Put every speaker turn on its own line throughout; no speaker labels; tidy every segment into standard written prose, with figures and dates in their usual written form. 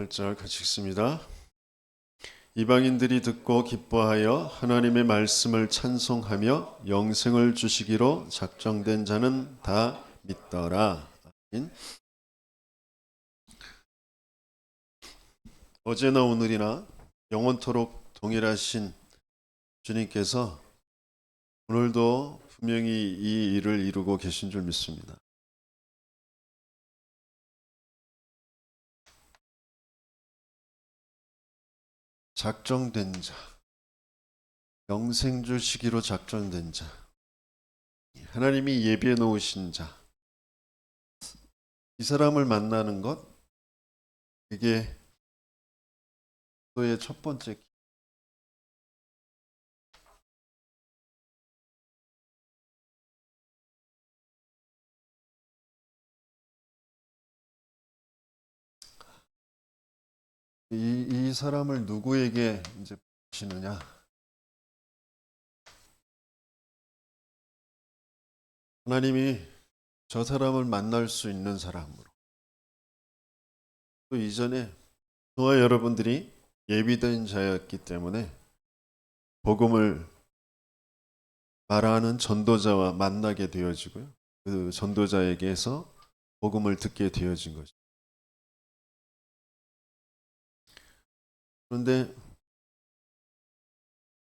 8절 같이 읽습니다. 이방인들이 듣고 기뻐하여 하나님의 말씀을 찬송하며 영생을 주시기로 작정된 자는 다 믿더라. 아멘. 어제나 오늘이나 영원토록 동일하신 주님께서 오늘도 분명히 이 일을 이루고 계신 줄 믿습니다. 작정된 자, 영생 주시기로 작정된 자, 하나님이 예비해 놓으신 자, 이 사람을 만나는 것, 이게 기도의 첫 번째. 이 사람을 누구에게 이제 주시느냐? 하나님이 저 사람을 만날 수 있는 사람으로. 또 이전에 저와 여러분들이 예비된 자였기 때문에 복음을 말하는 전도자와 만나게 되어지고요. 그 전도자에게서 복음을 듣게 되어진 것입니다. 그런데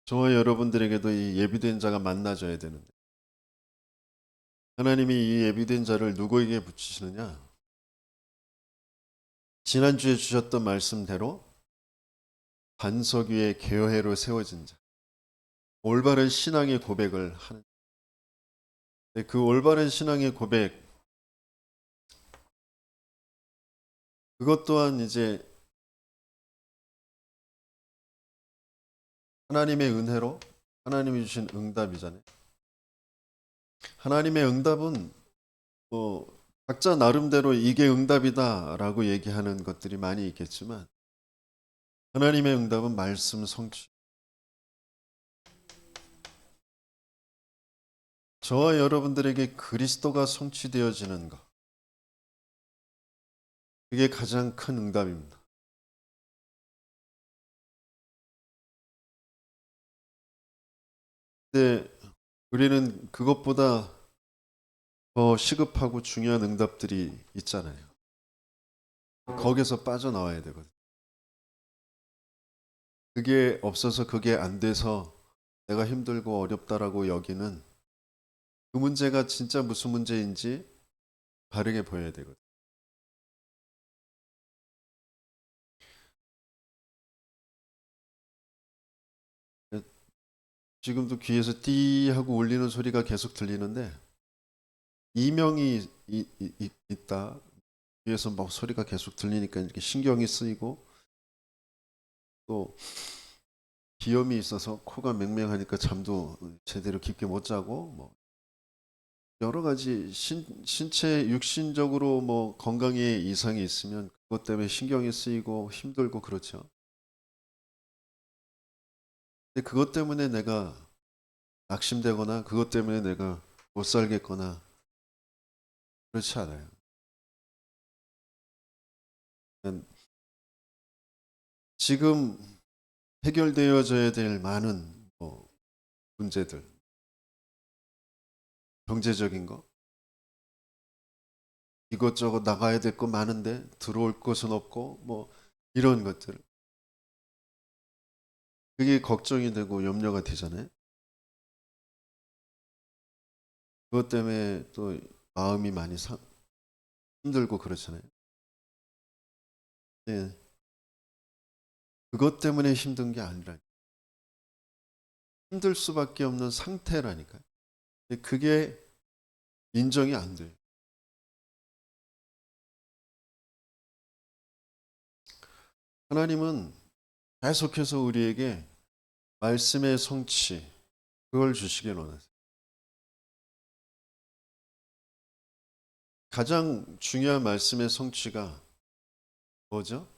저와 여러분들에게도 이 예비된 자가 만나져야 되는데 하나님이 이 예비된 자를 누구에게 붙이시느냐? 지난주에 주셨던 말씀대로 반석 위에 계회로 세워진 자, 올바른 신앙의 고백을 하는. 그 올바른 신앙의 고백, 그것 또한 이제 하나님의 은혜로 하나님이 주신 응답이잖아요. 하나님의 응답은 뭐 각자 나름대로 이게 응답이다라고 얘기하는 것들이 많이 있겠지만 하나님의 응답은 말씀 성취. 저와 여러분들에게 그리스도가 성취되어지는 것, 그게 가장 큰 응답입니다. 근데 우리는 그것보다 더 시급하고 중요한 응답들이 있잖아요. 거기서 빠져나와야 되거든요. 그게 없어서 그게 안 돼서 내가 힘들고 어렵다라고 여기는 그 문제가 진짜 무슨 문제인지 바르게 보여야 되거든요. 지금도 귀에서 띠 하고 울리는 소리가 계속 들리는데 이명이 있다. 귀에서 막 소리가 계속 들리니까 이렇게 신경이 쓰이고 또 비염이 있어서 코가 맹맹하니까 잠도 제대로 깊게 못 자고 뭐 여러 가지 신체 육신적으로 뭐 건강에 이상이 있으면 그것 때문에 신경이 쓰이고 힘들고 그렇죠. 근데 그것 때문에 내가 낙심되거나 그것 때문에 내가 못 살겠거나 그렇지 않아요. 지금 해결되어져야 될 많은 뭐 문제들, 경제적인 거, 이것저것 나가야 될 거 많은데 들어올 것은 없고 뭐 이런 것들, 그게 걱정이 되고 염려가 되잖아요. 그것 때문에 또 마음이 많이 힘들고 그렇잖아요. 네, 그것 때문에 힘든 게 아니라 힘들 수밖에 없는 상태라니까요. 그게 인정이 안 돼요. 하나님은 계속해서 우리에게 말씀의 성취, 그걸 주시길 원하세요. 가장 중요한 말씀의 성취가 뭐죠?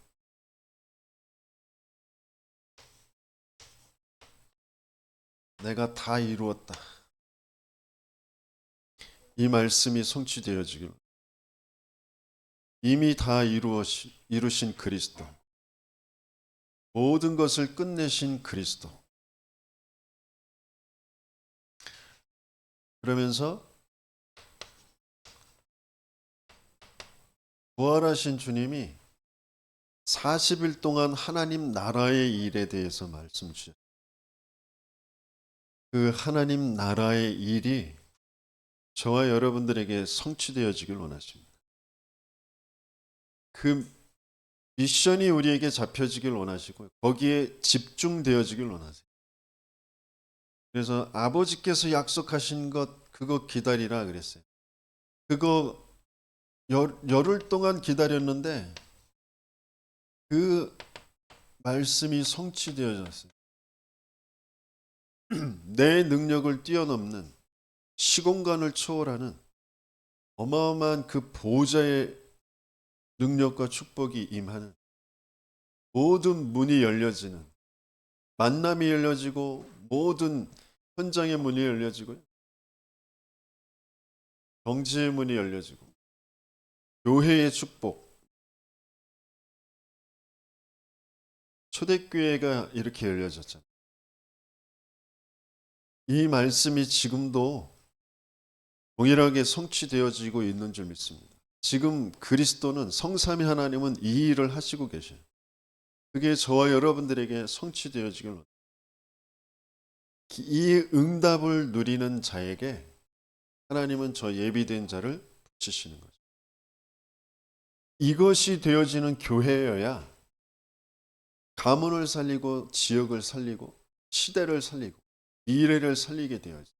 내가 다 이루었다. 이 말씀이 성취되어지길. 이미 다 이루신 그리스도. 모든 것을 끝내신 그리스도. 그러면서 부활하신 주님이 40일 동안 하나님 나라의 일에 대해서 말씀 주셨어요. 그 하나님 나라의 일이 저와 여러분들에게 성취되어지길 원하십니다. 그 미션이 우리에게 잡혀지길 원하시고 거기에 집중되어지길 원하세요. 그래서 아버지께서 약속하신 것 그거 기다리라 그랬어요. 그거 열흘 동안 기다렸는데 그 말씀이 성취되어졌어요. 내 능력을 뛰어넘는 시공간을 초월하는 어마어마한 그 보호자의 능력과 축복이 임하는 모든 문이 열려지는 만남이 열려지고 모든 현장의 문이 열려지고 경제의 문이 열려지고 교회의 축복 초대교회가 이렇게 열려졌잖아요. 이 말씀이 지금도 동일하게 성취되어지고 있는 줄 믿습니다. 지금 그리스도는 성삼위 하나님은 이 일을 하시고 계셔요. 그게 저와 여러분들에게 성취되어지길 원합니다. 이 응답을 누리는 자에게 하나님은 저 예비된 자를 붙이시는 거죠. 이것이 되어지는 교회여야 가문을 살리고 지역을 살리고 시대를 살리고 미래를 살리게 되어져.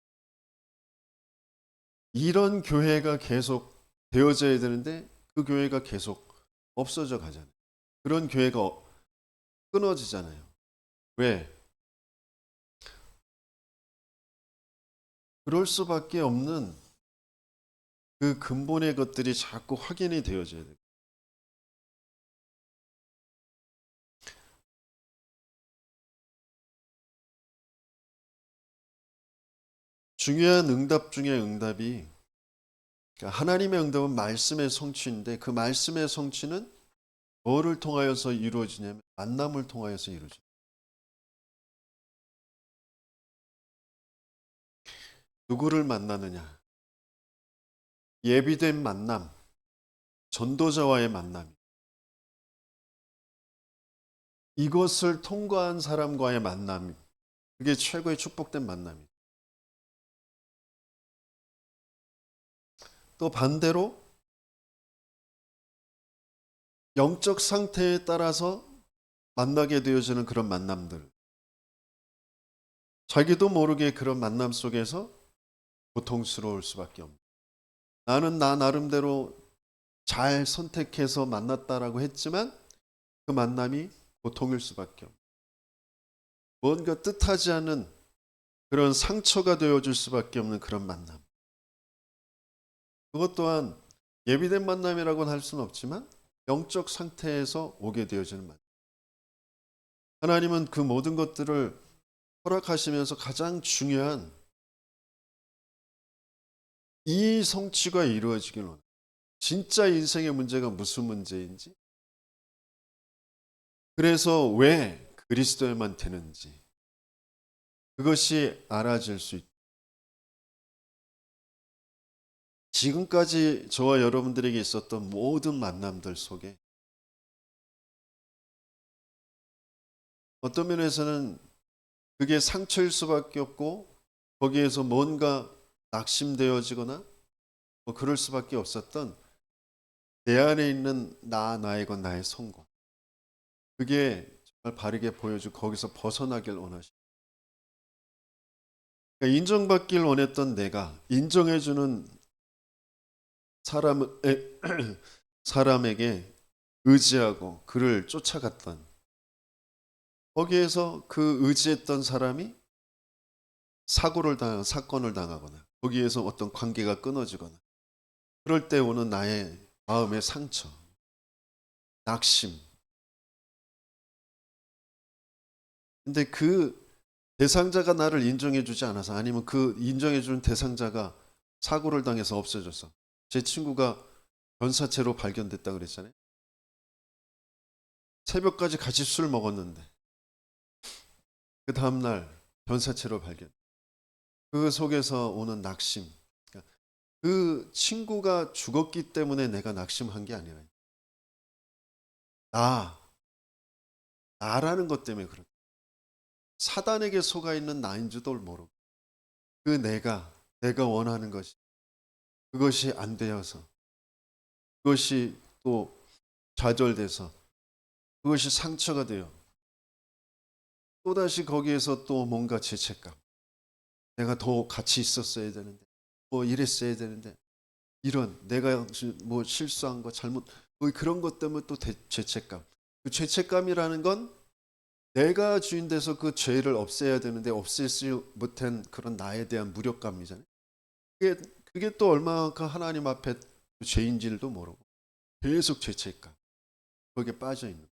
이런 교회가 계속 되어져야 되는데 그 교회가 계속 없어져 가잖아요. 그런 교회가 끊어지잖아요. 왜? 그럴 수밖에 없는 그 근본의 것들이 자꾸 확인이 되어져야 돼요. 중요한 응답 중에 응답이 그러니까 하나님의 응답은 말씀의 성취인데 그 말씀의 성취는 뭐를 통하여서 이루어지냐면 만남을 통하여서 이루어져요. 누구를 만나느냐? 예비된 만남, 전도자와의 만남. 이것을 통과한 사람과의 만남. 그게 최고의 축복된 만남이에요. 또 반대로 영적 상태에 따라서 만나게 되어지는 그런 만남들. 자기도 모르게 그런 만남 속에서 고통스러울 수밖에 없는. 나는 나 나름대로 잘 선택해서 만났다라고 했지만 그 만남이 고통일 수밖에 없는. 뭔가 뜻하지 않은 그런 상처가 되어줄 수밖에 없는 그런 만남. 그것 또한 예비된 만남이라고는 할 수는 없지만 영적 상태에서 오게 되어지는 만남. 하나님은 그 모든 것들을 허락하시면서 가장 중요한 이 성취가 이루어지길 원해요. 진짜 인생의 문제가 무슨 문제인지, 그래서 왜 그리스도에만 되는지, 그것이 알아질 수 있다. 지금까지 저와 여러분들에게 있었던 모든 만남들 속에 어떤 면에서는 그게 상처일 수밖에 없고 거기에서 뭔가 낙심되어지거나 뭐 그럴 수밖에 없었던 내 안에 있는 나의 것, 나의 성공. 그게 정말 바르게 보여주고 거기서 벗어나길 원하십니다. 그러니까 인정받길 원했던 내가 인정해주는 사람에게 의지하고 그를 쫓아갔던 거기에서 그 의지했던 사람이 사건을 당하거나 거기에서 어떤 관계가 끊어지거나 그럴 때 오는 나의 마음의 상처, 낙심. 근데 그 대상자가 나를 인정해주지 않아서 아니면 그 인정해주는 대상자가 사고를 당해서 없어져서 제 친구가 변사체로 발견됐다 그랬잖아요. 새벽까지 같이 술 먹었는데 그 다음날 변사체로 발견. 그 속에서 오는 낙심. 그러니까 그 친구가 죽었기 때문에 내가 낙심한 게 아니라 나, 나라는 것 때문에 그렇다. 사단에게 속아 있는 나인 줄도 모르고 그 내가 원하는 것이 그것이 안 되어서 그것이 또 좌절돼서 그것이 상처가 되어 또다시 거기에서 또 뭔가 죄책감. 내가 더 같이 있었어야 되는데 뭐 이랬어야 되는데 이런 내가 뭐 실수한 거 잘못 뭐 그런 것 때문에 또 죄책감. 그 죄책감이라는 건 내가 주인 돼서 그 죄를 없애야 되는데 없애지 못한 그런 나에 대한 무력감이잖아요. 그게 또 얼마만큼 하나님 앞에 죄인지도 모르고 계속 죄책감 거기에 빠져 있는.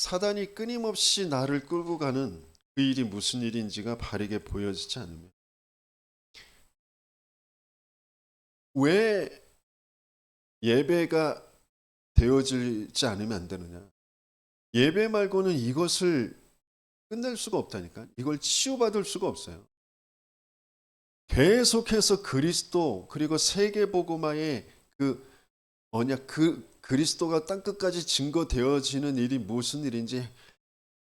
사단이 끊임없이 나를 끌고 가는 그 일이 무슨 일인지가 바르게 보여지지 않으면 왜 예배가 되어지지 않으면 안 되느냐? 예배 말고는 이것을 끝낼 수가 없다니까. 이걸 치유받을 수가 없어요. 계속해서 그리스도 그리고 세계복음화의 그 언약 그 그리스도가 땅끝까지 증거되어지는 일이 무슨 일인지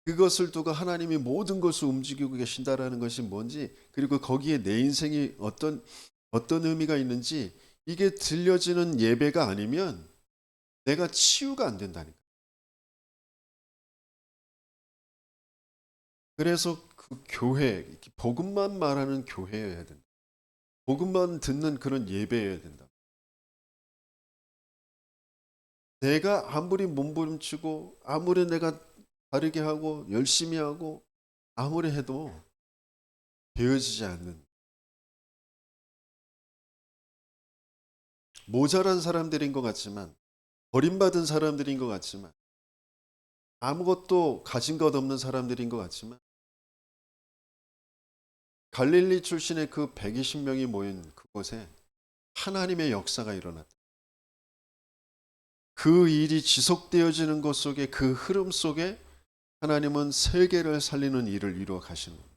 그것을 두고 하나님이 모든 것을 움직이고 계신다라는 것이 뭔지 그리고 거기에 내 인생이 어떤 의미가 있는지 이게 들려지는 예배가 아니면 내가 치유가 안 된다니까. 그래서 그 교회, 복음만 말하는 교회여야 된다. 복음만 듣는 그런 예배여야 된다. 내가 아무리 몸부림치고 아무리 내가 바르게 하고 열심히 하고 아무리 해도 되어지지 않는 모자란 사람들인 것 같지만 버림받은 사람들인 것 같지만 아무것도 가진 것 없는 사람들인 것 같지만 갈릴리 출신의 그 120명이 모인 그곳에 하나님의 역사가 일어났다. 그 일이 지속되어지는 것 속에 그 흐름 속에 하나님은 세계를 살리는 일을 이루어 가시는 거예요.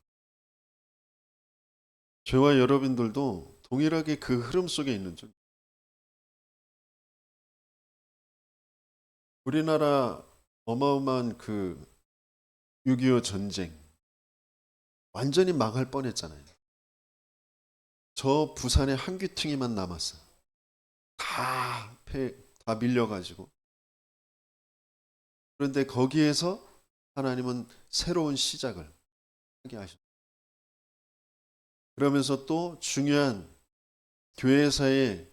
저와 여러분들도 동일하게 그 흐름 속에 있는 줄. 우리나라 어마어마한 그 6.25 전쟁 완전히 망할 뻔했잖아요. 저 부산의 한 귀퉁이만 남았어요. 다 밀려가지고. 그런데 거기에서 하나님은 새로운 시작을 하게 하셨어요. 그러면서 또 중요한 교회사에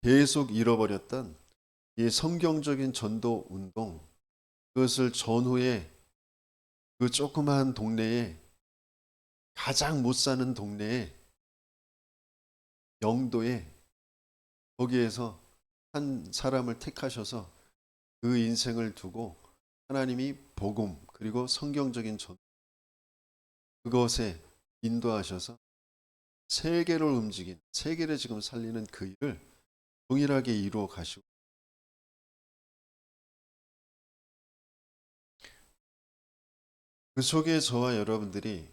계속 잃어버렸던 이 성경적인 전도 운동, 그것을 전후에 그 조그마한 동네에 가장 못 사는 동네에 영도에 거기에서 한 사람을 택하셔서 그 인생을 두고 하나님이 복음 그리고 성경적인 전 그것에 인도하셔서 세계를 움직인 세계를 지금 살리는 그 일을 동일하게 이루어 가시고 그 속에 저와 여러분들이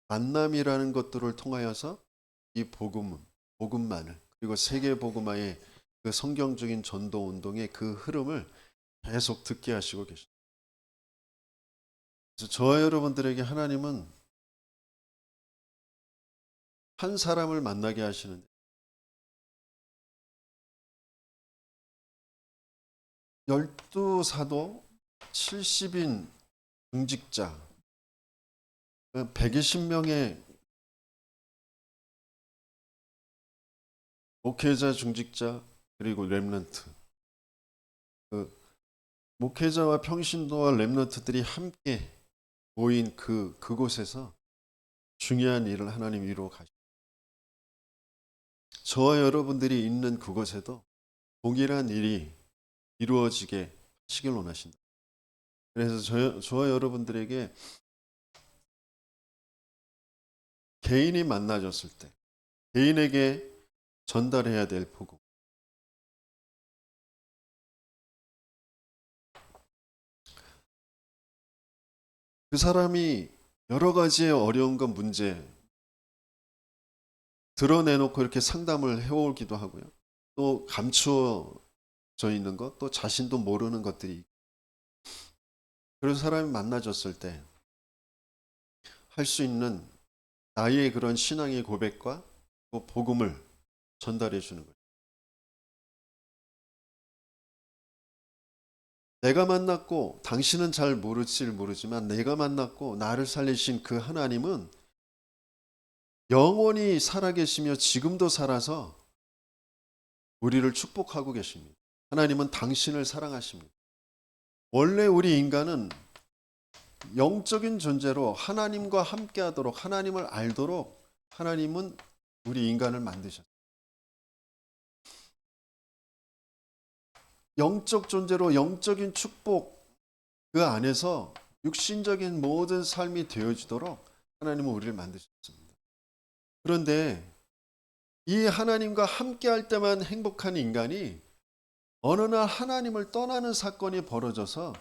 만남이라는 것들을 통하여서 이 복음만을 그리고 세계 복음화의 그 성경적인 전도 운동의 그 흐름을 계속 듣게 하시고 계십니다. 그래서 저와 여러분들에게 하나님은 한 사람을 만나게 하시는데 12사도 70인 중직자 120명의 목회자 중직자 그리고 렘넌트 그 목회자와 평신도와 렘넌트들이 함께 모인 그곳에서 중요한 일을 하나님 이루어 가시고 저와 여러분들이 있는 그곳에도 동일한 일이 이루어지게 하시길 원하신다. 그래서 저와 여러분들에게 개인이 만나졌을 때 개인에게 전달해야 될 복음 그 사람이 여러 가지의 어려움과 문제 드러내놓고 이렇게 상담을 해오기도 하고요. 또 감추어져 있는 것, 또 자신도 모르는 것들이, 그런 사람이 만나졌을 때 할 수 있는 나의 그런 신앙의 고백과 또 복음을 전달해 주는 거예요. 내가 만났고, 당신은 잘 모르지만 내가 만났고 나를 살리신 그 하나님은 영원히 살아계시며 지금도 살아서 우리를 축복하고 계십니다. 하나님은 당신을 사랑하십니다. 원래 우리 인간은 영적인 존재로 하나님과 함께하도록, 하나님을 알도록 하나님은 우리 인간을 만드셨어요. 영적 존재로 영적인 축복 그 안에서 육신적인 모든 삶이 되어지도록 하나님은 우리를 만드셨습니다. 그런데 이 하나님과 함께할 때만 행복한 인간이 어느 날 하나님을 떠나는 사건이 벌어져서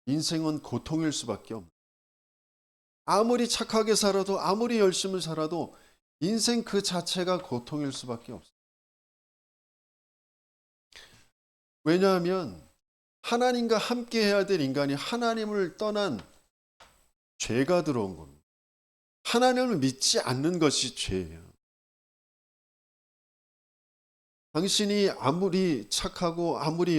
인생은 고통일 수밖에 없는, 아무리 착하게 살아도 아무리 열심히 살아도 인생 그 자체가 고통일 수밖에 없어요. 왜냐하면 하나님과 함께 해야 될 인간이 하나님을 떠난 죄가 들어온 겁니다. 하나님을 믿지 않는 것이 죄예요. 당신이 아무리 착하고 아무리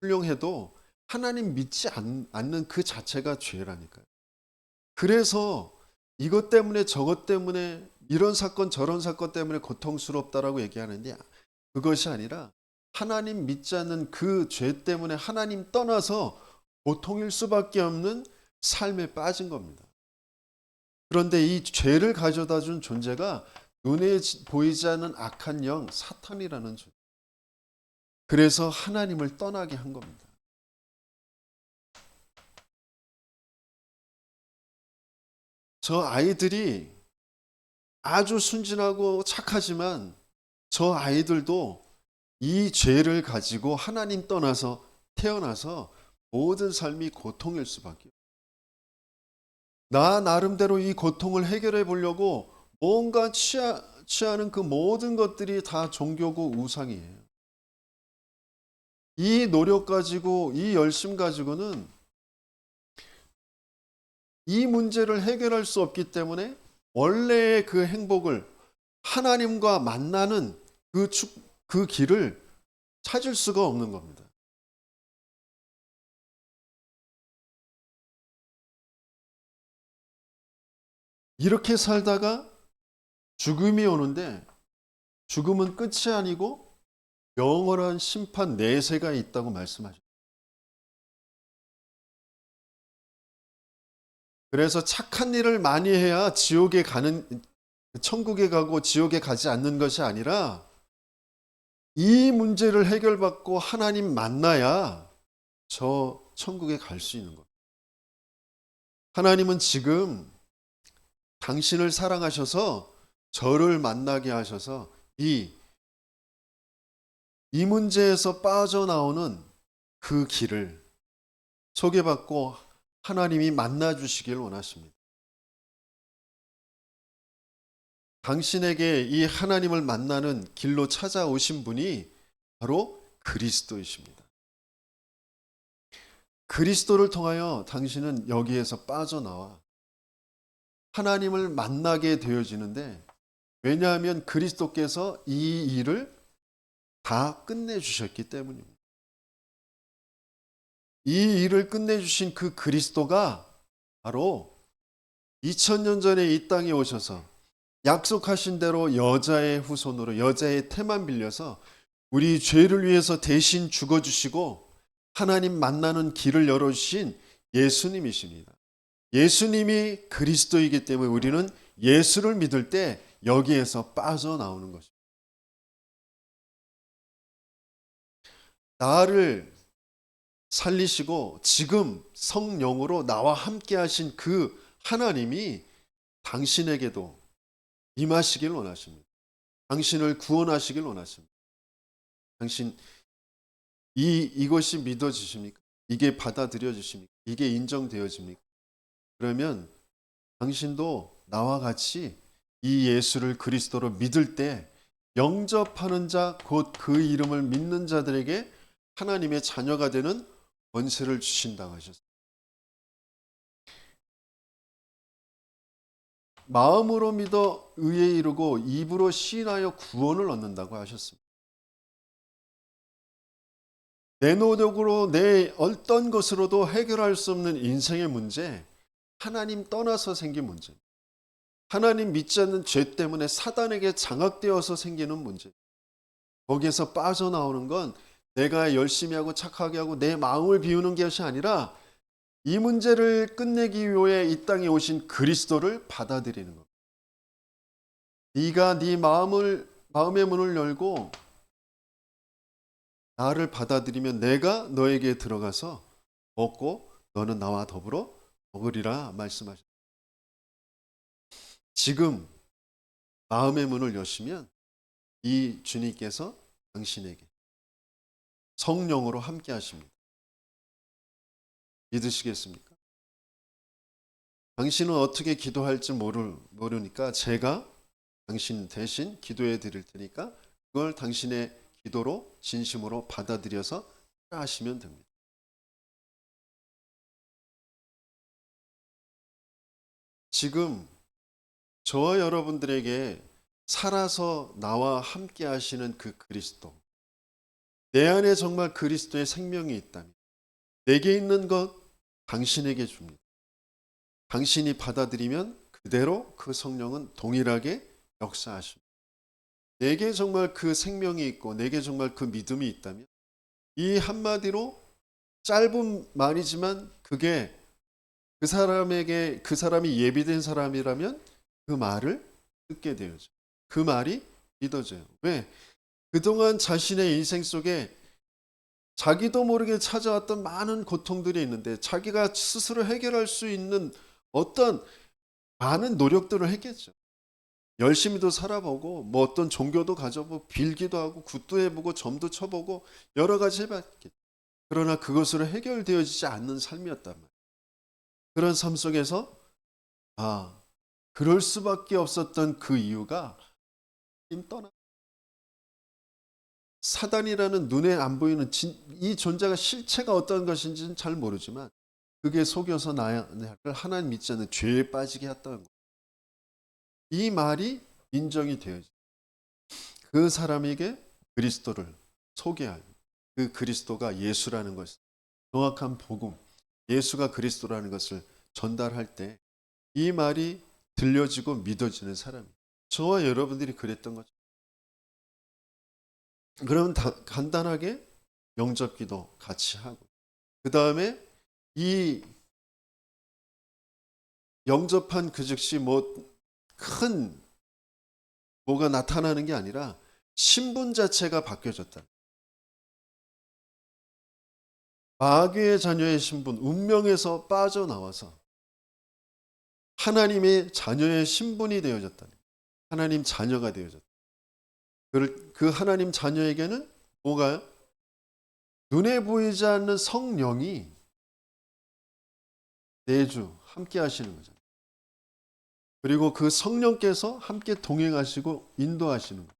훌륭해도 하나님 믿지 않는 그 자체가 죄라니까요. 그래서 이것 때문에 저것 때문에 이런 사건 저런 사건 때문에 고통스럽다라고 얘기하는데, 그것이 아니라 하나님 믿지 않는 그 죄 때문에 하나님 떠나서 고통일 수밖에 없는 삶에 빠진 겁니다. 그런데 이 죄를 가져다 준 존재가 눈에 보이지 않는 악한 영, 사탄이라는 존재. 그래서 하나님을 떠나게 한 겁니다. 저 아이들이 아주 순진하고 착하지만 저 아이들도 이 죄를 가지고 하나님 떠나서 태어나서 모든 삶이 고통일 수밖에. 나 나름대로 이 고통을 해결해 보려고 뭔가 취하는 그 모든 것들이 다 종교고 우상이에요. 이 노력 가지고, 이 열심 가지고는 이 문제를 해결할 수 없기 때문에 원래의 그 행복을, 하나님과 만나는 그 길을 찾을 수가 없는 겁니다. 이렇게 살다가 죽음이 오는데, 죽음은 끝이 아니고 영원한 심판 내세가 있다고 말씀하셨어요. 그래서 착한 일을 많이 해야 천국에 가고 지옥에 가지 않는 것이 아니라, 이 문제를 해결받고 하나님 만나야 저 천국에 갈 수 있는 거예요. 하나님은 지금 당신을 사랑하셔서 저를 만나게 하셔서 이 문제에서 빠져나오는 그 길을 소개받고 하나님이 만나 주시길 원하십니다. 당신에게 이 하나님을 만나는 길로 찾아오신 분이 바로 그리스도이십니다. 그리스도를 통하여 당신은 여기에서 빠져나와 하나님을 만나게 되어지는데, 왜냐하면 그리스도께서 이 일을 다 끝내주셨기 때문입니다. 이 일을 끝내주신 그 그리스도가 바로 2000년 전에 이 땅에 오셔서 약속하신 대로 여자의 후손으로, 여자의 태만 빌려서 우리 죄를 위해서 대신 죽어주시고 하나님 만나는 길을 열어주신 예수님이십니다. 예수님이 그리스도이기 때문에 우리는 예수를 믿을 때 여기에서 빠져나오는 것입니다. 나를 살리시고 지금 성령으로 나와 함께 하신 그 하나님이 당신에게도 임하시길 원하십니다. 당신을 구원하시길 원하십니다. 당신 이것이 믿어지십니까? 이게 받아들여지십니까? 이게 인정되어집니까? 그러면 당신도 나와 같이 이 예수를 그리스도로 믿을 때 영접하는 자, 곧 그 이름을 믿는 자들에게 하나님의 자녀가 되는 권세를 주신다고 하셨어요. 마음으로 믿어 의에 이르고 입으로 시인하여 구원을 얻는다고 하셨습니다. 내 노력으로 내 어떤 것으로도 해결할 수 없는 인생의 문제, 하나님 떠나서 생긴 문제, 하나님 믿지 않는 죄 때문에 사단에게 장악되어서 생기는 문제, 거기에서 빠져나오는 건 내가 열심히 하고 착하게 하고 내 마음을 비우는 것이 아니라 이 문제를 끝내기 위해 이 땅에 오신 그리스도를 받아들이는 것. 네가 네 마음의 문을 열고 나를 받아들이면 내가 너에게 들어가서 먹고 너는 나와 더불어 먹으리라 말씀하셨습니다. 지금 마음의 문을 여시면 이 주님께서 당신에게 성령으로 함께 하십니다. 믿으시겠습니까? 당신은 어떻게 기도할지 모르니까 제가 당신 대신 기도해 드릴 테니까 그걸 당신의 기도로 진심으로 받아들여서 하시면 됩니다. 지금 저와 여러분들에게 살아서 나와 함께 하시는 그 그리스도, 내 안에 정말 그리스도의 생명이 있다면 내게 있는 것 당신에게 줍니다. 당신이 받아들이면 그대로 그 성령은 동일하게 역사하십니다. 내게 정말 그 생명이 있고 내게 정말 그 믿음이 있다면 이 한마디로 짧은 말이지만 그게 그 사람이 예비된 사람이라면 그 말을 듣게 되어져. 그 말이 믿어져요. 왜? 그동안 자신의 인생 속에 자기도 모르게 찾아왔던 많은 고통들이 있는데 자기가 스스로 해결할 수 있는 어떤 많은 노력들을 했겠죠. 열심히도 살아보고 뭐 어떤 종교도 가져보고 빌기도 하고 굿도 해보고 점도 쳐보고 여러 가지 해봤겠죠. 그러나 그것으로 해결되어지지 않는 삶이었단 말이에요. 그런 삶 속에서 그럴 수밖에 없었던 그 이유가 사단이라는 눈에 안 보이는 이 존재가 실체가 어떤 것인지는 잘 모르지만 그게 속여서 나를 하나님 믿지 않는 죄에 빠지게 했다는 거예요. 이 말이 인정이 되어져. 그 사람에게 그리스도를 소개할 그 그리스도가 예수라는 것을 정확한 복음, 예수가 그리스도라는 것을 전달할 때 이 말이 들려지고 믿어지는 사람이에요. 저와 여러분들이 그랬던 거죠. 그러면 간단하게 영접기도 같이 하고 그 다음에 이 영접한 그 즉시 큰 뭐가 나타나는 게 아니라 신분 자체가 바뀌어졌다. 마귀의 자녀의 신분, 운명에서 빠져나와서 하나님의 자녀의 신분이 되어졌다. 하나님 자녀가 되어졌다. 그 하나님 자녀에게는 뭐가요? 눈에 보이지 않는 성령이 내주 함께 하시는 거죠. 그리고 그 성령께서 함께 동행하시고 인도하시는 거예요.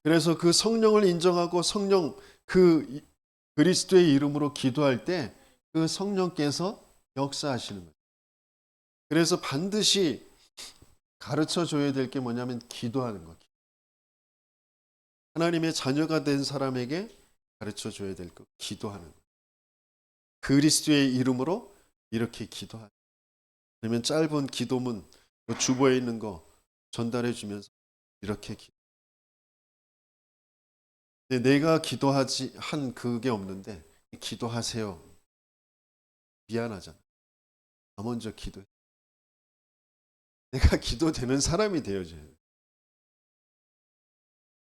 그래서 그 성령을 인정하고 성령 그 그리스도의 이름으로 기도할 때 그 성령께서 역사하시는 거예요. 그래서 반드시 가르쳐 줘야 될 게 뭐냐면 기도하는 것. 하나님의 자녀가 된 사람에게 가르쳐 줘야 될 것, 기도하는 것. 그리스도의 이름으로 이렇게 기도하는 것. 그러면 짧은 기도문 주보에 있는 거 전달해 주면서 이렇게 내가 기도하지 한 그게 없는데 기도하세요. 미안하잖아. 나 먼저 기도해. 내가 기도되는 사람이 되어줘요.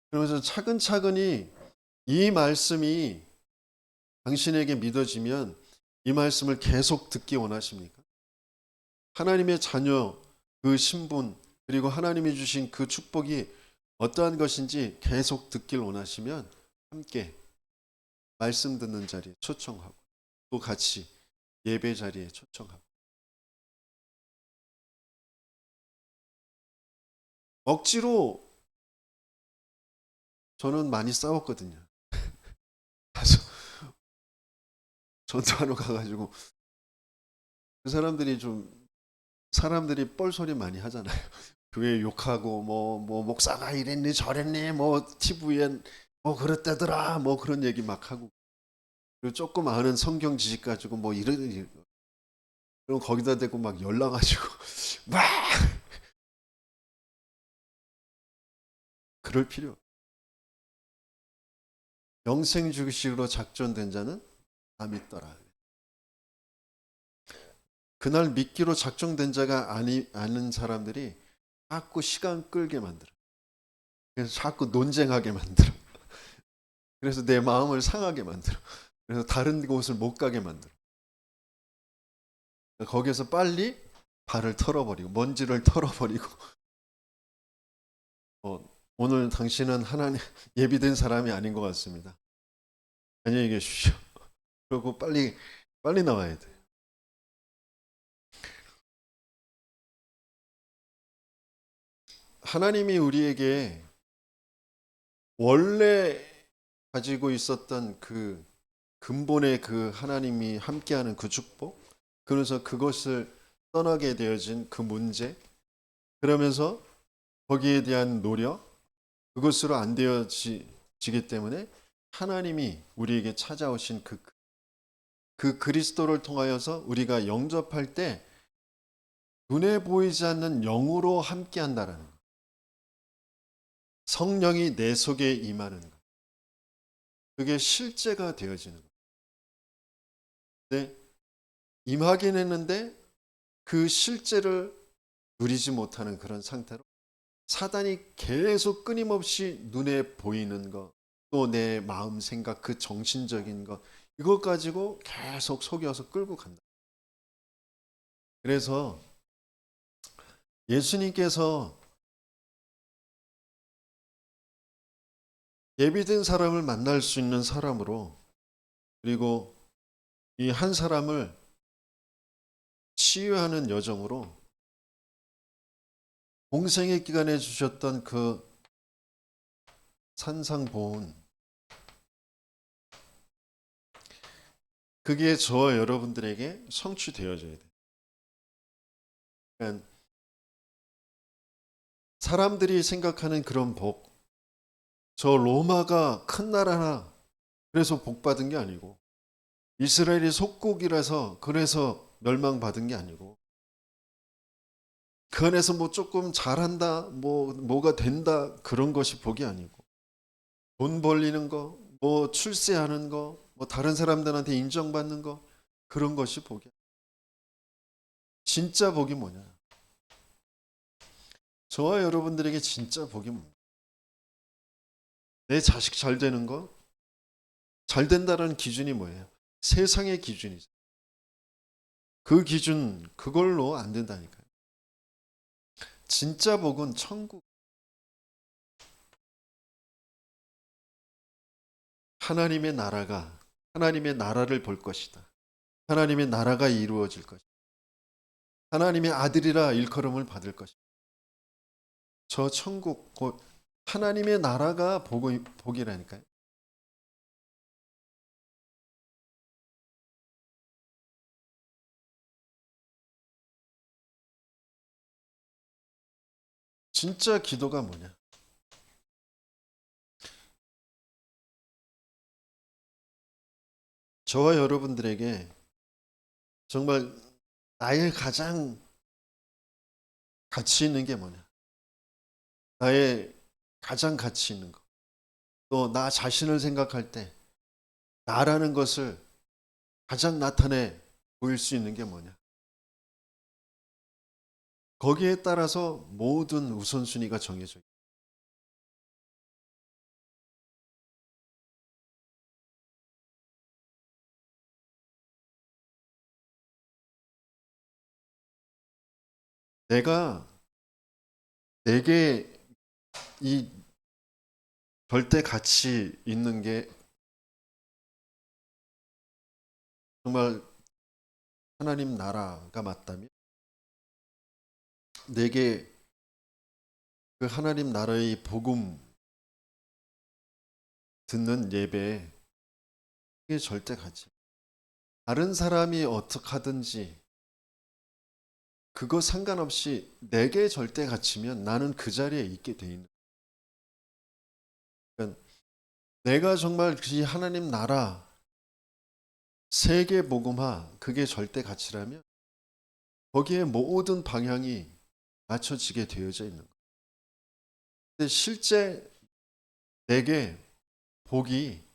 그러면서 차근차근히 이 말씀이 당신에게 믿어지면 이 말씀을 계속 듣기 원하십니까? 하나님의 자녀 그 신분 그리고 하나님이 주신 그 축복이 어떠한 것인지 계속 듣길 원하시면 함께 말씀 듣는 자리에 초청하고 또 같이 예배 자리에 초청하고 억지로 저는 많이 싸웠거든요. 가서 전도하러 가가지고 그 사람들이 뻘소리 많이 하잖아요. 교회 욕하고 뭐 목사가 이랬니 저랬니 뭐 TV엔 뭐 그랬다더라 뭐 그런 얘기 막 하고 그리고 조금 아는 성경 지식 가지고 뭐 이런 그럼 거기다 대고 막 연락가지고 막 그럴 필요. 영생주의식으로 작전된 자는 다 믿더라. 그날 믿기로 작정된 자가 아는 사람들이 자꾸 시간 끌게 만들어. 그래서 자꾸 논쟁하게 만들어. 그래서 내 마음을 상하게 만들어. 그래서 다른 곳을 못 가게 만들어. 거기에서 빨리 발을 털어버리고 먼지를 털어버리고 오늘 당신은 하나님 예비된 사람이 아닌 것 같습니다. 안녕히 계십시오. 그리고 빨리 나와야 돼. 하나님이 우리에게 원래 가지고 있었던 그 근본의 그 하나님이 함께하는 그 축복, 그래서 그것을 떠나게 되어진 그 문제, 그러면서 거기에 대한 노력, 그것으로 안 되어지기 때문에 하나님이 우리에게 찾아오신 그 그리스도를 통하여서 우리가 영접할 때 눈에 보이지 않는 영으로 함께한다라는 것. 성령이 내 속에 임하는 것. 그게 실제가 되어지는 것. 네, 임하긴 했는데 그 실제를 누리지 못하는 그런 상태로 사단이 계속 끊임없이 눈에 보이는 것, 또 내 마음 생각, 그 정신적인 것, 이것 가지고 계속 속여서 끌고 간다. 그래서 예수님께서 예비된 사람을 만날 수 있는 사람으로, 그리고 이 한 사람을 치유하는 여정으로 공생의 기간에 주셨던 그 산상보훈, 그게 저와 여러분들에게 성취되어져야 돼요. 그러니까 사람들이 생각하는 그런 복, 저 로마가 큰 나라나 그래서 복 받은 게 아니고, 이스라엘이 속국이라서 그래서 멸망받은 게 아니고, 그 안에서 뭐 조금 잘한다, 뭐가 된다, 그런 것이 복이 아니고, 돈 벌리는 거, 뭐 출세하는 거, 뭐 다른 사람들한테 인정받는 거, 그런 것이 복이야. 진짜 복이 뭐냐? 저와 여러분들에게 진짜 복이 뭐냐? 내 자식 잘 되는 거? 잘 된다는 기준이 뭐예요? 세상의 기준이죠. 그 기준, 그걸로 안 된다니까요. 진짜 복은 천국. 하나님의 나라를 볼 것이다. 하나님의 나라가 이루어질 것이다. 하나님의 아들이라 일컬음을 받을 것이다. 저 천국, 곧 하나님의 나라가 복이라니까요. 진짜 기도가 뭐냐? 저와 여러분들에게 정말 나의 가장 가치 있는 게 뭐냐? 나의 가장 가치 있는 것. 또 나 자신을 생각할 때 나라는 것을 가장 나타내 보일 수 있는 게 뭐냐? 거기에 따라서 모든 우선순위가 정해져 있어요. 내게 이 절대 가치 있는 게 정말 하나님 나라가 맞다면 내게 그 하나님 나라의 복음 듣는 예배, 그게 절대 가치. 다른 사람이 어떻게 하든지 그거 상관없이 내게 절대 가치면 나는 그 자리에 있게 돼 있는. 그러니까 내가 정말 이 하나님 나라 세계 복음화 그게 절대 가치라면 거기에 모든 방향이 맞춰지게 되어져 있는 거예요. 근데 실제 내게 복이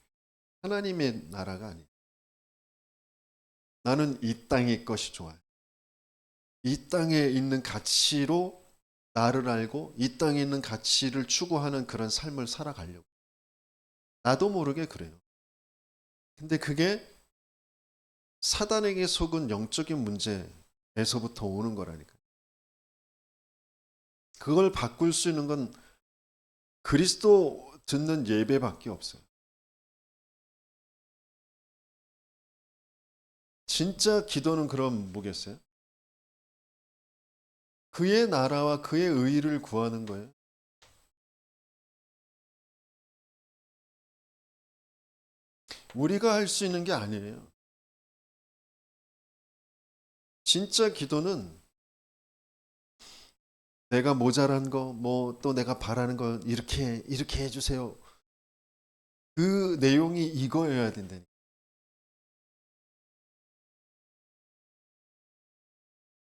하나님의 나라가 아니에요. 나는 이 땅의 것이 좋아요. 이 땅에 있는 가치로 나를 알고 이 땅에 있는 가치를 추구하는 그런 삶을 살아가려고. 나도 모르게 그래요. 근데 그게 사단에게 속은 영적인 문제에서부터 오는 거라니까요. 그걸 바꿀 수 있는 건 그리스도 듣는 예배밖에 없어요. 진짜 기도는 그럼 뭐겠어요? 그의 나라와 그의 의를 구하는 거예요. 우리가 할 수 있는 게 아니에요. 진짜 기도는 내가 모자란 거, 뭐 또 내가 바라는 거 이렇게 해주세요. 그 내용이 이거여야 된다니까.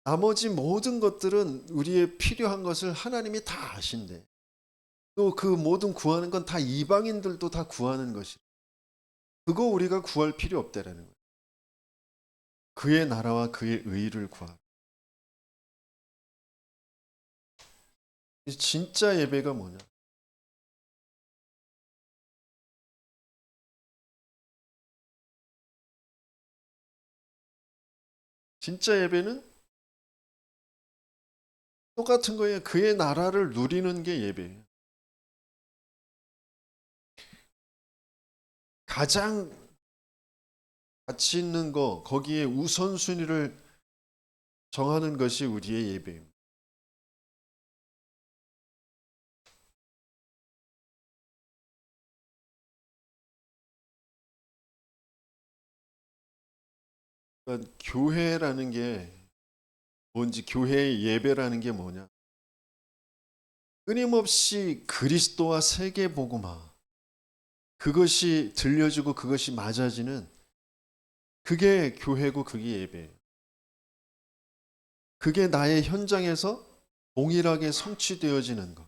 나머지 모든 것들은 우리의 필요한 것을 하나님이 다 아신대. 또 그 모든 구하는 건 다 이방인들도 다 구하는 것이. 그거 우리가 구할 필요 없다라는 거예요. 그의 나라와 그의 의를 구하. 진짜 예배가 뭐냐? 진짜 예배는 똑같은 거예요. 그의 나라를 누리는 게 예배예요. 가장 가치 있는 거, 거기에 우선순위를 정하는 것이 우리의 예배입니다. 그러니까 교회라는 게 뭔지, 교회의 예배라는 게 뭐냐? 끊임없이 그리스도와 세계 복음화, 그것이 들려지고 그것이 맞아지는 그게 교회고 그게 예배예요. 그게 나의 현장에서 동일하게 성취되어지는 것.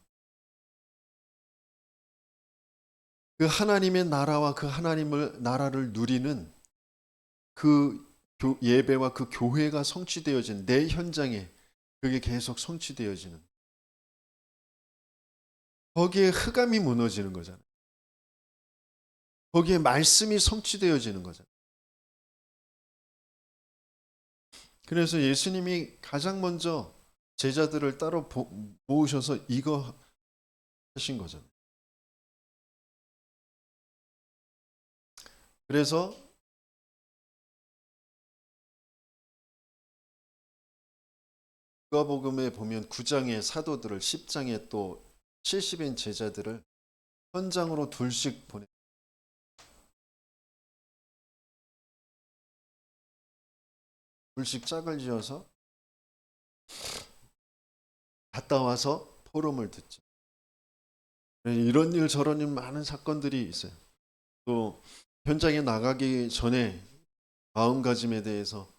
그 하나님의 나라와 그 하나님을 나라를 누리는 그 예배와 그 교회가 성취되어진 내 현장에 그게 계속 성취되어지는, 거기에 흑암이 무너지는 거잖아요. 거기에 말씀이 성취되어지는 거잖아요. 그래서 예수님이 가장 먼저 제자들을 따로 모으셔서 이거 하신 거잖아요. 그래서 누가복음에 보면 9장의 사도들을, 10장에 또 70인 제자들을 현장으로 둘씩 둘씩 짝을 지어서 갔다 와서 포럼을 듣죠. 이런 일 저런 일 많은 사건들이 있어요. 또 현장에 나가기 전에 마음가짐에 대해서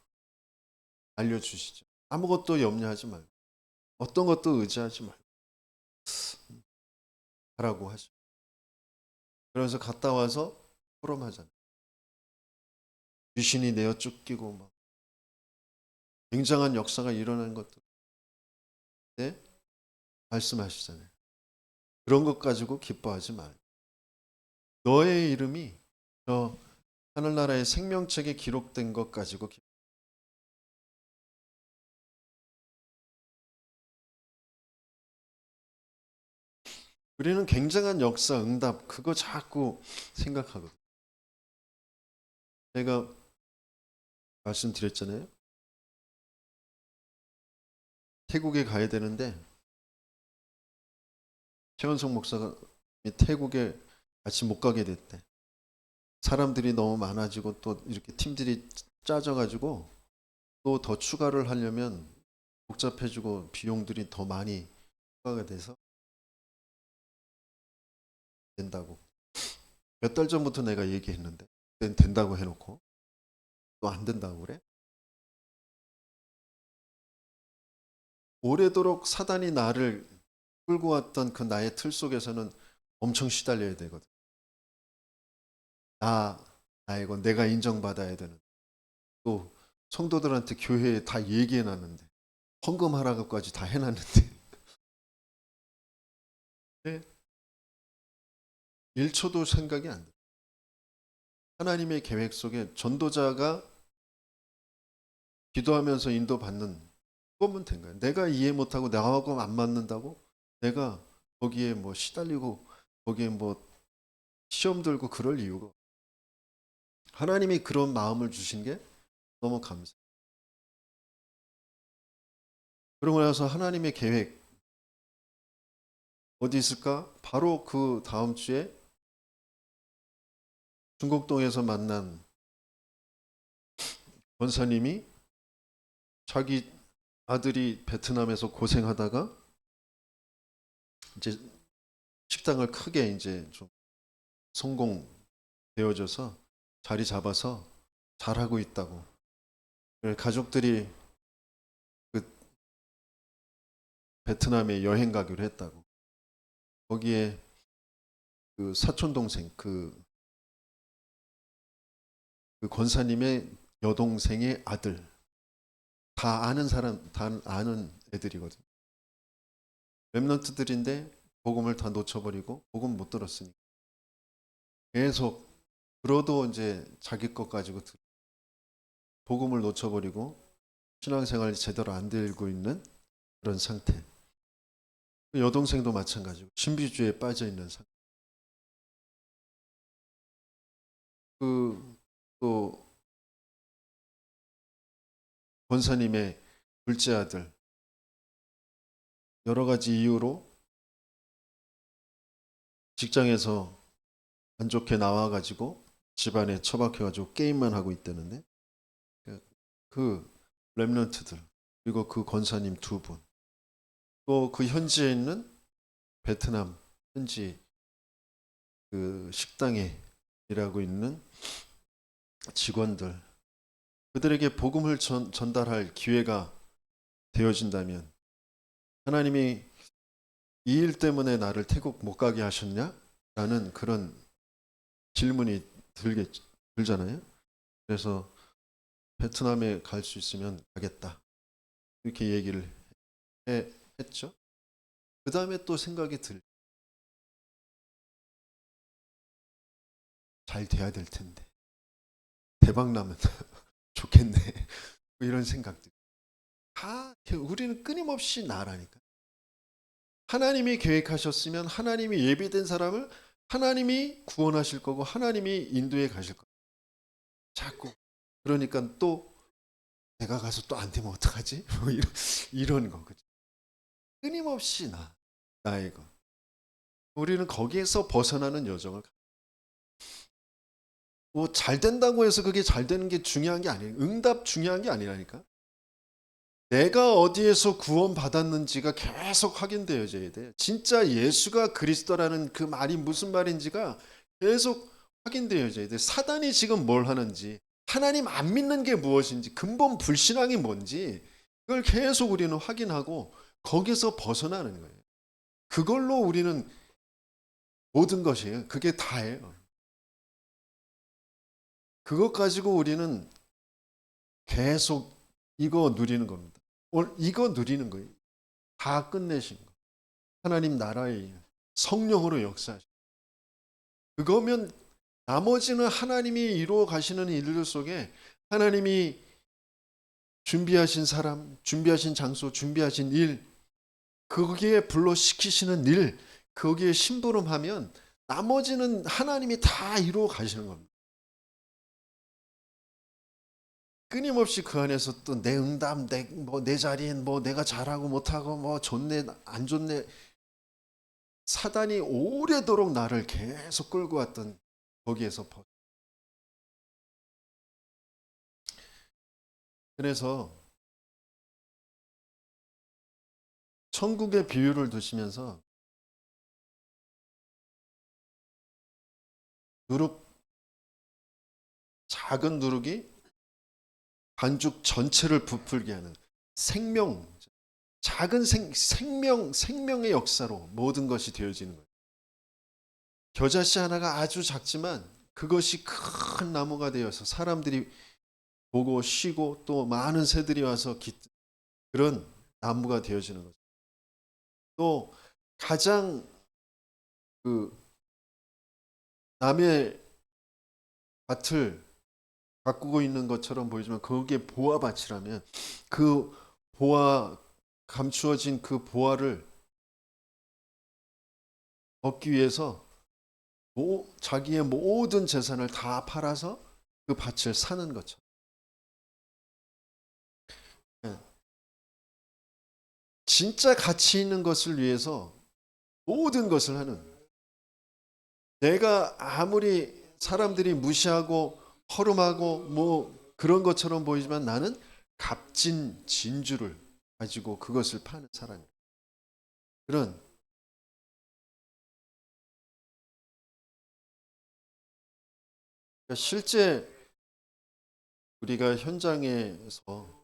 알려주시죠. 아무것도 염려하지 말고 어떤 것도 의지하지 말고 하라고 하죠. 그래서 갔다 와서 포럼하잖아요. 귀신이 내어 쫓기고 막 굉장한 역사가 일어난 것들 때 말씀하시잖아요. 그런 것 가지고 기뻐하지 말고 너의 이름이 저 하늘나라의 생명책에 기록된 것 가지고 우리는 굉장한 역사, 응답 그거 자꾸 생각하거든요. 제가 말씀드렸잖아요. 태국에 가야 되는데 최원성 목사가 태국에 같이 못 가게 됐대. 사람들이 너무 많아지고 또 이렇게 팀들이 짜져가지고 또 더 추가를 하려면 복잡해지고 비용들이 더 많이 추가가 돼서 된다고. 몇 달 전부터 내가 얘기했는데 된다고 해놓고 또 안 된다고 그래? 오래도록 사단이 나를 끌고 왔던 그 나의 틀 속에서는 엄청 시달려야 되거든. 나이고 내가 인정받아야 되는. 또 성도들한테 교회에 다 얘기해놨는데 헌금하라고까지 다 해놨는데 1초도 생각이 안 돼. 하나님의 계획 속에 전도자가 기도하면서 인도받는 그거면 된 거야. 내가 이해 못하고 나하고 안 맞는다고 내가 거기에 뭐 시달리고 거기에 뭐 시험 들고 그럴 이유가 없어. 하나님이 그런 마음을 주신 게 너무 감사해. 그러고 나서 하나님의 계획 어디 있을까? 바로 그 다음 주에 중곡동에서 만난 권사님이 자기 아들이 베트남에서 고생하다가 이제 식당을 크게 이제 좀 성공되어져서 자리 잡아서 잘하고 있다고. 가족들이 그 베트남에 여행 가기로 했다고. 거기에 그 사촌 동생 그 권사님의 여동생의 아들 다 아는 사람 다 아는 애들이거든. 렘넌트들인데 복음을 다 놓쳐버리고 복음 못 들었으니까 계속 들어도 이제 자기 것 가지고 복음을 놓쳐버리고 신앙생활이 제대로 안 되고 있는 그런 상태. 여동생도 마찬가지고 신비주의에 빠져 있는 상태. 또 권사님의 둘째 아들 여러 가지 이유로 직장에서 안 좋게 나와가지고 집안에 처박혀가지고 게임만 하고 있다는데 그 렘넌트들 그리고 그 권사님 두 분 또 그 현지에 있는 베트남 현지 그 식당에 일하고 있는 직원들 그들에게 복음을 전달할 기회가 되어진다면 하나님이 이 일 때문에 나를 태국 못 가게 하셨냐? 라는 그런 질문이 들잖아요. 그래서 베트남에 갈 수 있으면 가겠다. 이렇게 얘기를 했죠. 그 다음에 또 생각이 잘 돼야 될 텐데. 대박 나면 좋겠네. 이런 생각들. 다 우리는 끊임없이 나라니까. 하나님이 계획하셨으면 하나님이 예비된 사람을 하나님이 구원하실 거고 하나님이 인도해 가실 거예요. 자꾸 그러니까 또 내가 가서 또 안 되면 어떡하지? 뭐 이런 거 그죠? 끊임없이 나의 것. 우리는 거기에서 벗어나는 여정을 뭐 잘 된다고 해서 그게 잘 되는 게 중요한 게 아니에요. 응답 중요한 게 아니라니까. 내가 어디에서 구원받았는지가 계속 확인되어져야 돼. 진짜 예수가 그리스도라는 그 말이 무슨 말인지가 계속 확인되어져야 돼. 사단이 지금 뭘 하는지, 하나님 안 믿는 게 무엇인지, 근본 불신앙이 뭔지 그걸 계속 우리는 확인하고 거기서 벗어나는 거예요. 그걸로 우리는 모든 것이에요. 그게 다예요. 그것 가지고 우리는 계속 이거 누리는 겁니다. 이거 누리는 거예요. 다 끝내신 거. 하나님 나라의 성령으로 역사하시고 그거면 나머지는 하나님이 이루어 가시는 일들 속에 하나님이 준비하신 사람, 준비하신 장소, 준비하신 일 거기에 불러시키시는 일 거기에 심부름하면 나머지는 하나님이 다 이루어 가시는 겁니다. 끊임없이 그 안에서 또 내 응답, 내 자리엔 뭐 내가 잘하고 못하고 뭐 좋네 안 좋네, 사단이 오래도록 나를 계속 끌고 왔던 거기에서 그래서 천국의 비유를 두시면서 누룩, 작은 누룩이 반죽 전체를 부풀게 하는 생명, 작은 생명의 역사로 모든 것이 되어지는 거예요. 겨자씨 하나가 아주 작지만 그것이 큰 나무가 되어서 사람들이 보고 쉬고 또 많은 새들이 와서 그런 나무가 되어지는 거죠. 또 가장 그 남의 밭을 가꾸고 있는 것처럼 보이지만 거기에 보화밭이라면 그 보화, 감추어진 그 보화를 얻기 위해서 자기의 모든 재산을 다 팔아서 그 밭을 사는 것처럼 진짜 가치 있는 것을 위해서 모든 것을 하는, 내가 아무리 사람들이 무시하고 허름하고 뭐 그런 것처럼 보이지만 나는 값진 진주를 가지고 그것을 파는 사람이에요. 그런 실제 우리가 현장에서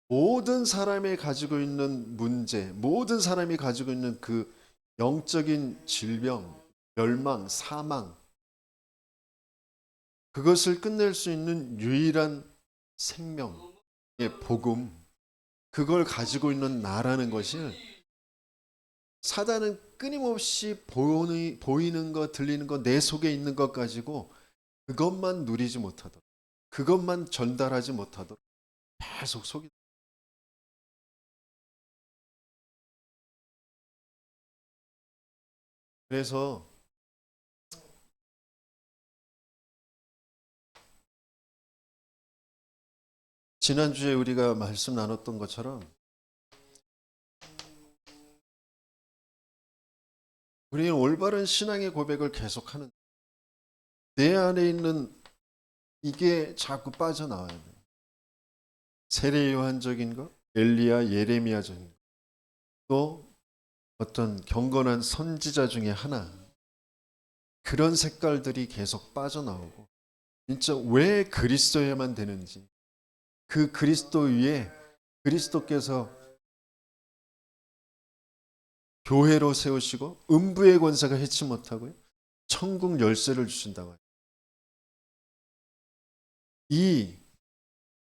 모든 사람이 가지고 있는 문제, 모든 사람이 가지고 있는 그 영적인 질병, 멸망, 사망, 그것을 끝낼 수 있는 유일한 생명의 복음, 그걸 가지고 있는 나라는 것을 사단은 끊임없이 보이는 것, 들리는 것, 내 속에 있는 것 가지고 그것만 누리지 못하도록, 그것만 전달하지 못하도록 계속 속이. 그래서 지난주에 우리가 말씀 나눴던 것처럼 우리는 올바른 신앙의 고백을 계속하는, 내 안에 있는 이게 자꾸 빠져나와야 돼요. 세례 요한적인 것, 엘리야, 예레미야적인 것, 또 어떤 경건한 선지자 중에 하나, 그런 색깔들이 계속 빠져나오고 진짜 왜 그리스도여야만 되는지, 그 그리스도 위에 그리스도께서 교회로 세우시고 음부의 권세가 해치 못하고요, 천국 열쇠를 주신다고 해요. 이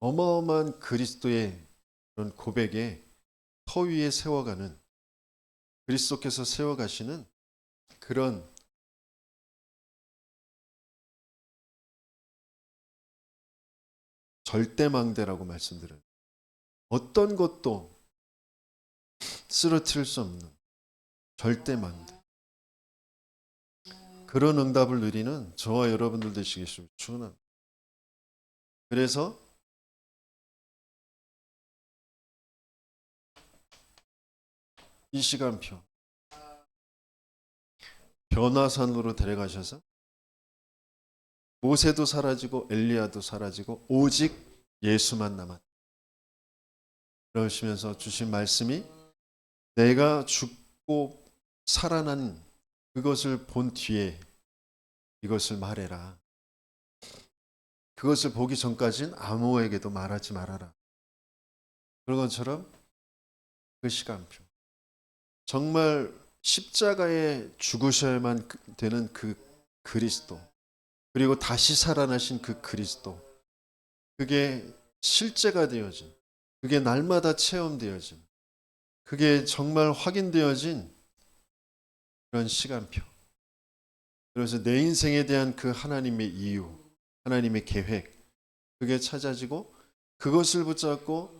어마어마한 그리스도의 그런 고백에 터 위에 세워가는, 그리스도께서 세워가시는 그런 절대망대라고 말씀드려요. 어떤 것도 쓰러뜨릴 수 없는 절대망대. 그런 응답을 누리는 저와 여러분들 되시기를 축원합니다. 그래서 이 시간표 변화산으로 데려가셔서 모세도 사라지고 엘리야도 사라지고 오직 예수만 남았다. 그러시면서 주신 말씀이 내가 죽고 살아난 그것을 본 뒤에 이것을 말해라. 그것을 보기 전까지는 아무에게도 말하지 말아라. 그런 것처럼 그 시간표, 정말 십자가에 죽으셔야만 되는 그 그리스도, 그리고 다시 살아나신 그 그리스도, 그게 실제가 되어진, 그게 날마다 체험되어진, 그게 정말 확인되어진 그런 시간표. 그래서 내 인생에 대한 그 하나님의 이유, 하나님의 계획, 그게 찾아지고 그것을 붙잡고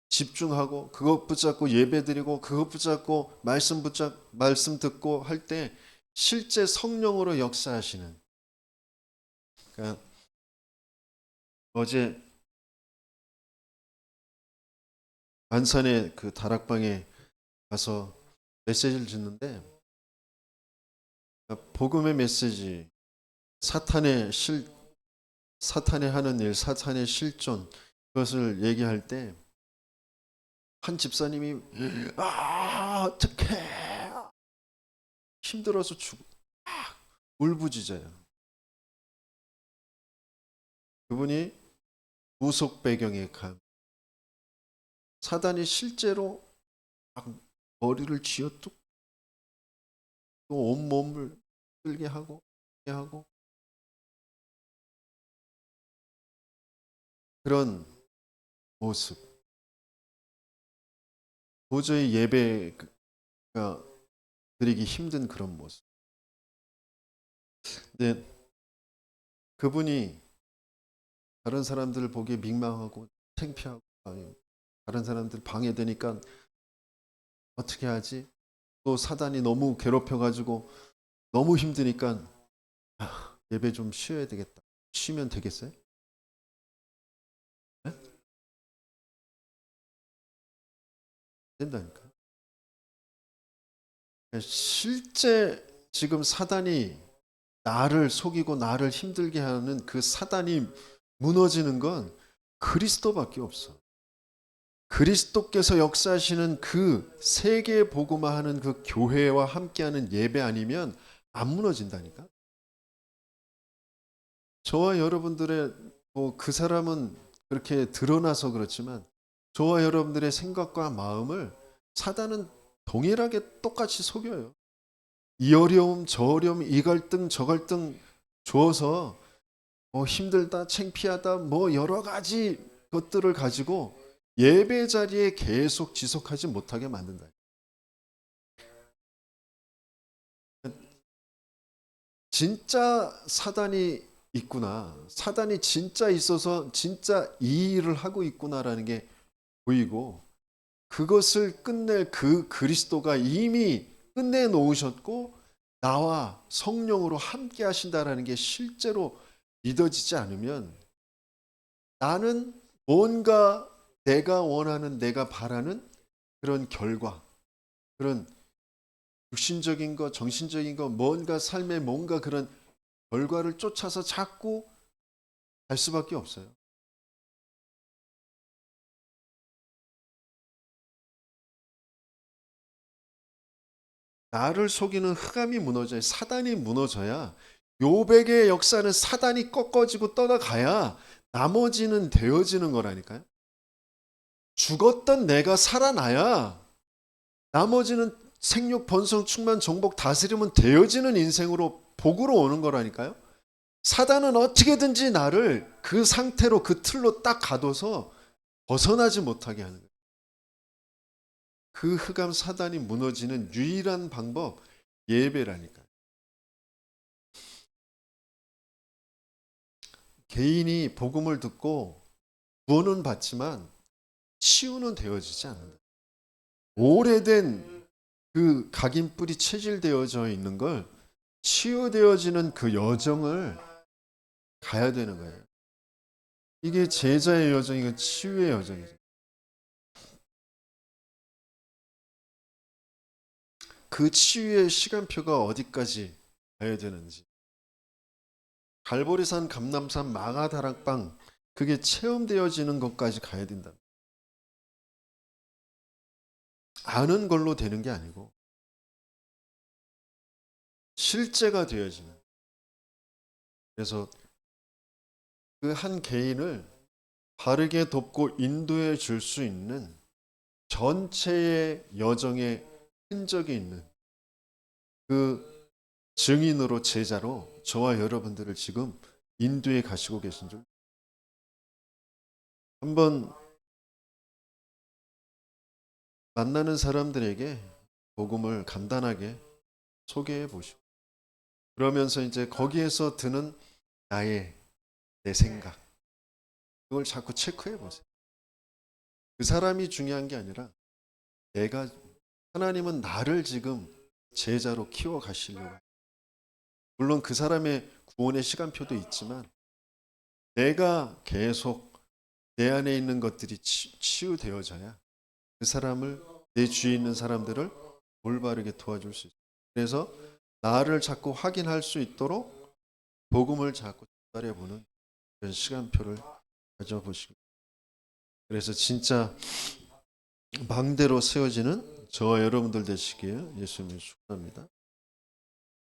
집중하고 그것 붙잡고 예배드리고 그것 붙잡고 말씀 듣고 할 때 실제 성령으로 역사하시는. 그러니까 어제 안산의 그 다락방에 가서 메시지를 듣는데 복음의 메시지, 사탄의 하는 일, 사탄의 실존, 그것을 얘기할 때 한 집사님이 어떡해 힘들어서 울부짖어요. 그분이 무속 배경에 간 사단이 실제로 막 머리를 쥐어뜯고 또 온몸을 끌게 하고 그런 모습. 도저히 예배가 드리기 힘든 그런 모습. 근데 그분이 다른 사람들 보기에 민망하고 창피하고 다른 사람들 방해되니까 어떻게 하지? 또 사단이 너무 괴롭혀가지고 너무 힘드니까 예배 좀 쉬어야 되겠다. 쉬면 되겠어요? 네? 된다니까. 실제 지금 사단이 나를 속이고 나를 힘들게 하는 그 사단이 무너지는 건 그리스도밖에 없어. 그리스도께서 역사하시는 그 세계 복음화하는 그 교회와 함께하는 예배 아니면 안 무너진다니까. 저와 여러분들의 그 사람은 그렇게 드러나서 그렇지만 저와 여러분들의 생각과 마음을 사단은 동일하게 똑같이 속여요. 이 어려움, 저 어려움, 이 갈등, 저 갈등 주어서 힘들다, 창피하다, 여러 가지 것들을 가지고 예배 자리에 계속 지속하지 못하게 만든다. 진짜 사단이 있구나. 사단이 진짜 있어서 진짜 이 일을 하고 있구나라는 게 보이고 그것을 끝낼 그 그리스도가 이미 끝내 놓으셨고 나와 성령으로 함께 하신다라는 게 실제로 믿어지지 않으면 나는 뭔가 내가 원하는 내가 바라는 그런 결과 그런 육신적인 것 정신적인 것 뭔가 삶의 뭔가 그런 결과를 쫓아서 자꾸 갈 수밖에 없어요. 나를 속이는 흑암이 무너져야 사단이 무너져야 요백의 역사는 사단이 꺾어지고 떠나가야 나머지는 되어지는 거라니까요. 죽었던 내가 살아나야 나머지는 생육, 번성, 충만, 정복, 다스림은 되어지는 인생으로 복으로 오는 거라니까요. 사단은 어떻게든지 나를 그 상태로 그 틀로 딱 가둬서 벗어나지 못하게 하는 거예요. 그 흑암 사단이 무너지는 유일한 방법 예배라니까요. 개인이 복음을 듣고 구원은 받지만 치유는 되어지지 않는다. 오래된 그 각인뿔이 체질되어져 있는 걸 치유되어지는 그 여정을 가야 되는 거예요. 이게 제자의 여정이고 치유의 여정이죠. 그 치유의 시간표가 어디까지 가야 되는지. 갈보리산, 감남산, 망아다락방 그게 체험되어지는 것까지 가야 된다. 아는 걸로 되는 게 아니고 실제가 되어지는. 그래서 그 한 개인을 바르게 돕고 인도해 줄 수 있는 전체의 여정의 흔적이 있는 그 증인으로 제자로 저와 여러분들을 지금 인도해 가시고 계신 줄 한번 만나는 사람들에게 복음을 간단하게 소개해 보시고 그러면서 이제 거기에서 드는 내 생각 그걸 자꾸 체크해 보세요. 그 사람이 중요한 게 아니라 내가 하나님은 나를 지금 제자로 키워 가시려고 물론 그 사람의 구원의 시간표도 있지만 내가 계속 내 안에 있는 것들이 치유되어져야 그 사람을 내 주위에 있는 사람들을 올바르게 도와줄 수 있어요. 그래서 나를 자꾸 확인할 수 있도록 복음을 자꾸 전달해보는 그런 시간표를 가져보시고 그래서 진짜 망대로 세워지는 저와 여러분들 되시기에 예수님을 축원합니다.